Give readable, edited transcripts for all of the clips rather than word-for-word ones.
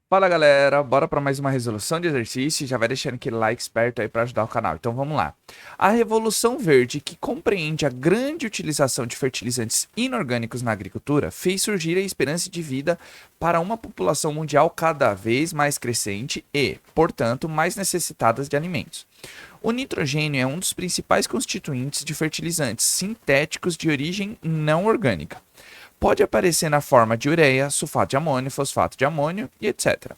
Fala galera, bora para mais uma resolução de exercício. Já vai deixando aquele like esperto aí para ajudar o canal. Então vamos lá. A Revolução Verde, que compreende a grande utilização de fertilizantes inorgânicos na agricultura, fez surgir a esperança de vida para uma população mundial cada vez mais crescente e, portanto, mais necessitada de alimentos. O nitrogênio é um dos principais constituintes de fertilizantes sintéticos de origem não orgânica. Pode aparecer na forma de ureia, sulfato de amônio, fosfato de amônio e etc.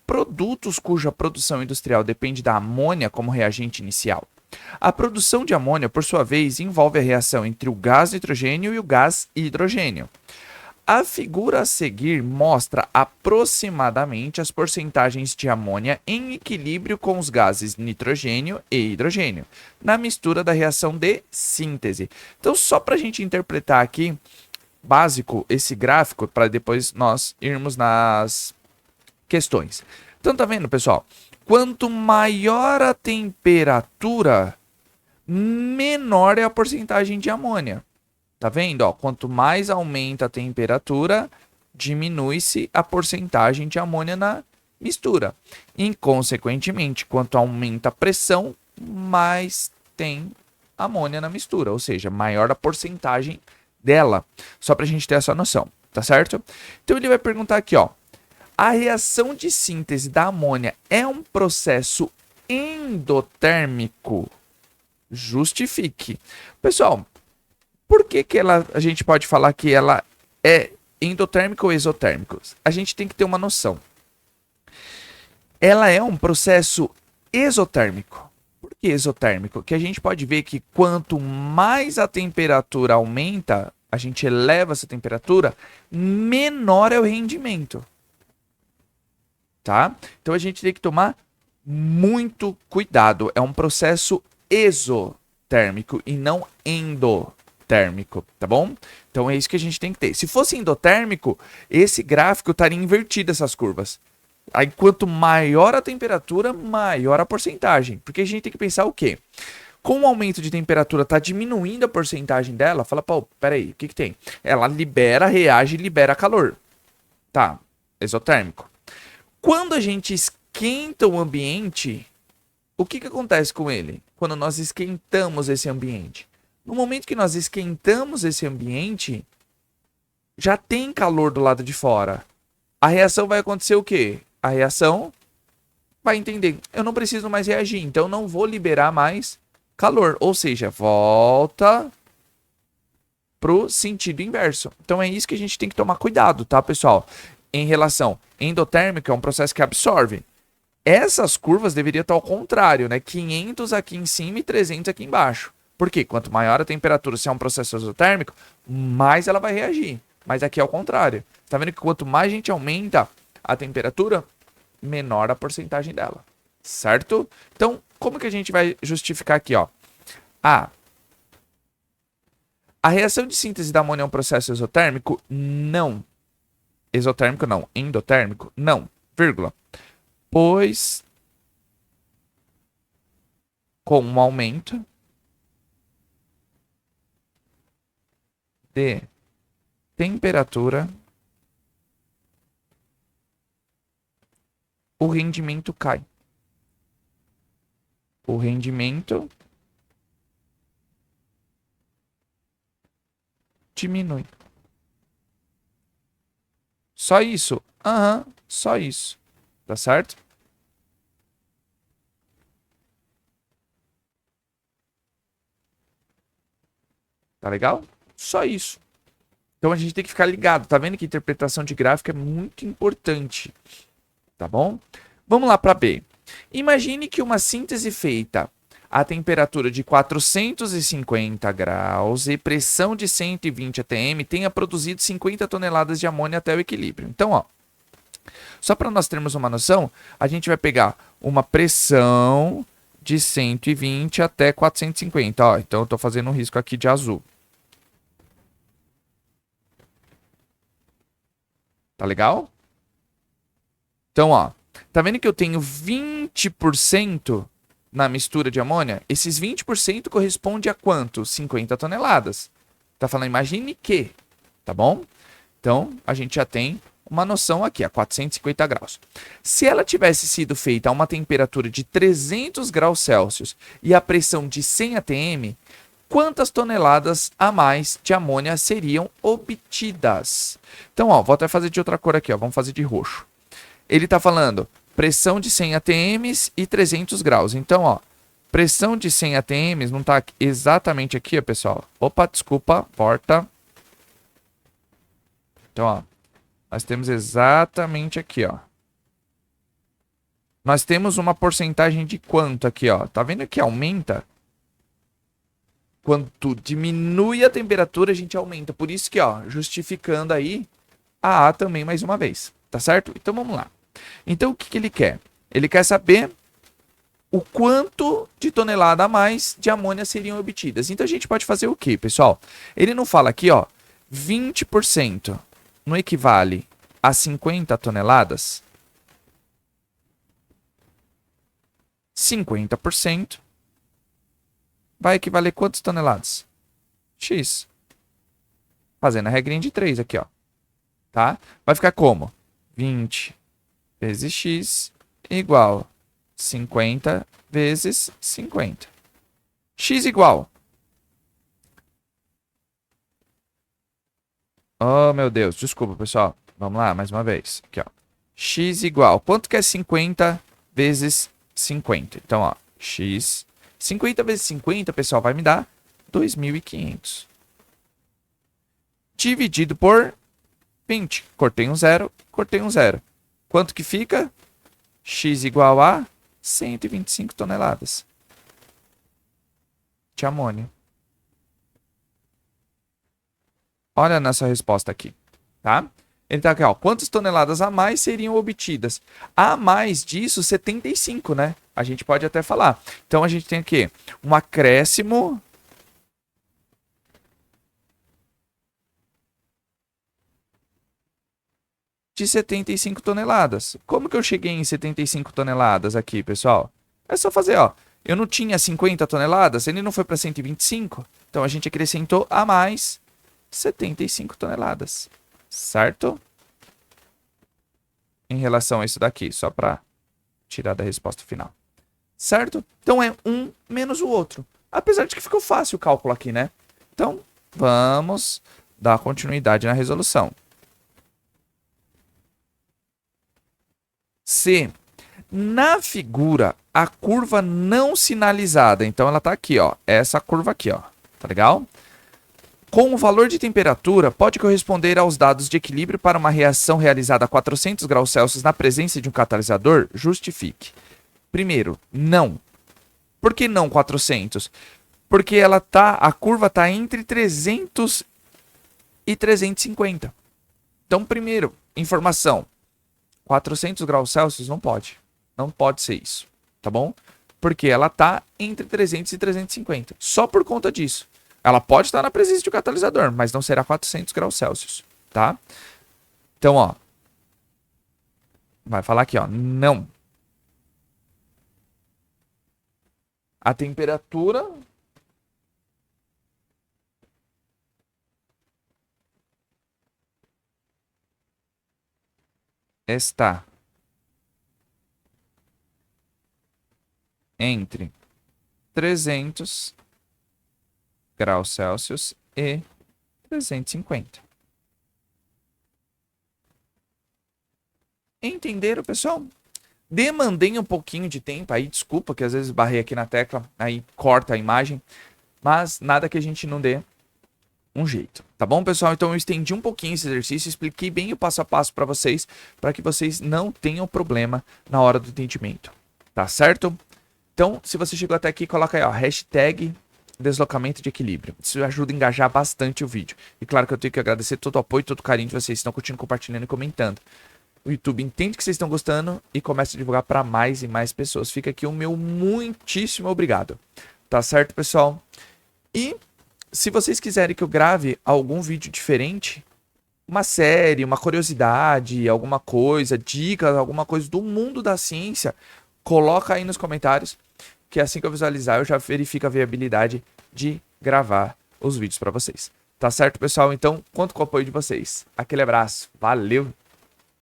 Produtos cuja produção industrial depende da amônia como reagente inicial. A produção de amônia, por sua vez, envolve a reação entre o gás nitrogênio e o gás hidrogênio. A figura a seguir mostra aproximadamente as porcentagens de amônia em equilíbrio com os gases nitrogênio e hidrogênio, na mistura da reação de síntese. Então, só para a gente interpretar aqui, básico esse gráfico para depois nós irmos nas questões. Então tá vendo, pessoal? Quanto maior a temperatura, menor é a porcentagem de amônia. Tá vendo? Ó, quanto mais aumenta a temperatura, diminui-se a porcentagem de amônia na mistura. E, consequentemente, quanto aumenta a pressão, mais tem amônia na mistura, ou seja, maior a porcentagem dela, só para a gente ter essa noção, tá certo? Então ele vai perguntar aqui, ó, a reação de síntese da amônia é um processo endotérmico? Justifique. Pessoal, por que a gente pode falar que ela é endotérmica ou exotérmica? A gente tem que ter uma noção. Ela é um processo exotérmico. Por que exotérmico? Que a gente pode ver que quanto mais a temperatura aumenta, a gente eleva essa temperatura, menor é o rendimento. Tá? Então a gente tem que tomar muito cuidado. É um processo exotérmico e não endotérmico, tá bom? Então é isso que a gente tem que ter. Se fosse endotérmico, esse gráfico estaria invertido essas curvas. Aí, quanto maior a temperatura, maior a porcentagem. Porque a gente tem que pensar o quê? Com o aumento de temperatura, está diminuindo a porcentagem dela. Fala, pô, peraí, o que tem? Ela libera, reage e libera calor. Tá, exotérmico. Quando a gente esquenta o ambiente, o que acontece com ele? Quando nós esquentamos esse ambiente. No momento que nós esquentamos esse ambiente, já tem calor do lado de fora. A reação vai acontecer o quê? A reação vai entender, eu não preciso mais reagir, então eu não vou liberar mais calor. Ou seja, volta pro sentido inverso. Então é isso que a gente tem que tomar cuidado, tá, pessoal? Em relação endotérmico, é um processo que absorve. Essas curvas deveriam estar ao contrário, né? 500 aqui em cima e 300 aqui embaixo. Por quê? Quanto maior a temperatura, se é um processo exotérmico, mais ela vai reagir. Mas aqui é o contrário. Tá vendo que quanto mais a gente aumenta a temperatura, menor a porcentagem dela. Certo? Então, como que a gente vai justificar aqui, ó? A reação de síntese da amônia é um processo exotérmico? Não. Exotérmico não. Endotérmico? Não. Vírgula. Pois, com um aumento de temperatura, o rendimento cai. O rendimento diminui. Só isso? Aham, só isso. Tá certo? Tá legal? Só isso. Então a gente tem que ficar ligado. Tá vendo que interpretação de gráfico é muito importante. Tá bom? Vamos lá para B. Imagine que uma síntese feita a temperatura de 450 graus e pressão de 120 atm tenha produzido 50 toneladas de amônia até o equilíbrio. Então, ó, só para nós termos uma noção, a gente vai pegar uma pressão de 120 até 450. Ó, então eu estou fazendo um risco aqui de azul. Tá legal? Então, ó, tá vendo que eu tenho 20% na mistura de amônia? Esses 20% corresponde a quanto? 50 toneladas. Tá falando, imagine que, tá bom? Então, a gente já tem uma noção aqui, a 450 graus. Se ela tivesse sido feita a uma temperatura de 300 graus Celsius e a pressão de 100 atm, quantas toneladas a mais de amônia seriam obtidas? Então, ó, vou até fazer de outra cor aqui, ó, vamos fazer de roxo. Ele está falando pressão de 100 atm e 300 graus. Então, ó, pressão de 100 atm não está exatamente aqui, ó, pessoal. Opa, desculpa, volta. Então, ó, nós temos exatamente aqui, ó. Nós temos uma porcentagem de quanto aqui, ó. Tá vendo que aumenta? Quanto diminui a temperatura, a gente aumenta. Por isso que, ó, justificando aí a A também mais uma vez. Tá certo? Então, vamos lá. Então, o que que ele quer? Ele quer saber o quanto de tonelada a mais de amônia seriam obtidas. Então, a gente pode fazer o quê, pessoal? Ele não fala aqui, ó, 20% não equivale a 50 toneladas? 50% vai equivaler quantas toneladas? X. Fazendo a regrinha de 3 aqui, ó. Tá? Vai ficar como? 20 vezes X igual 50 vezes 50. X igual. Oh, meu Deus. Desculpa, pessoal. Vamos lá, mais uma vez. Aqui, ó. X igual. Quanto que é 50 vezes 50? Então, ó. X. 50 vezes 50, pessoal, vai me dar 2.500. Dividido por 20. Cortei um zero, cortei um zero. Quanto que fica? X igual a 125 toneladas de amônia. Olha a nossa resposta aqui, tá? Ele tá aqui, ó. Quantas toneladas a mais seriam obtidas? A mais disso, 75, né? A gente pode até falar. Então, a gente tem aqui um acréscimo de 75 toneladas. Como que eu cheguei em 75 toneladas aqui, pessoal? É só fazer, ó. Eu não tinha 50 toneladas, ele não foi para 125. Então, a gente acrescentou a mais 75 toneladas. Certo? Em relação a isso daqui, só para tirar da resposta final. Certo? Então, é um menos o outro. Apesar de que ficou fácil o cálculo aqui, né? Então, vamos dar continuidade na resolução. Se na figura a curva não sinalizada, então ela está aqui, ó, essa curva aqui, ó, tá legal? Com o valor de temperatura, pode corresponder aos dados de equilíbrio para uma reação realizada a 400 graus Celsius na presença de um catalisador? Justifique. Primeiro, não. Por que não 400? Porque a curva está entre 300 e 350. Então, primeiro, informação. 400 graus Celsius não pode. Não pode ser isso, tá bom? Porque ela está entre 300 e 350. Só por conta disso. Ela pode estar na presença de um catalisador, mas não será 400 graus Celsius, tá? Então, ó. Vai falar aqui, ó. Não. A temperatura está entre 300 graus Celsius e 350. Entenderam, pessoal? Demandei um pouquinho de tempo aí, desculpa que às vezes barrei aqui na tecla, aí corta a imagem, mas nada que a gente não dê um jeito, tá bom, pessoal? Então eu estendi um pouquinho esse exercício, expliquei bem o passo a passo para vocês que vocês não tenham problema na hora do entendimento, tá certo? Então, se você chegou até aqui, coloca aí, ó, hashtag deslocamento de equilíbrio. Isso ajuda a engajar bastante o vídeo. E claro que eu tenho que agradecer todo o apoio, todo o carinho de vocês, estão curtindo, compartilhando e comentando. O YouTube entende que vocês estão gostando e começa a divulgar para mais e mais pessoas. Fica aqui o meu muitíssimo obrigado. Tá certo, pessoal? E se vocês quiserem que eu grave algum vídeo diferente, uma série, uma curiosidade, alguma coisa, dicas, alguma coisa do mundo da ciência, coloca aí nos comentários, que assim que eu visualizar, eu já verifico a viabilidade de gravar os vídeos para vocês. Tá certo, pessoal? Então, conto com o apoio de vocês. Aquele abraço. Valeu!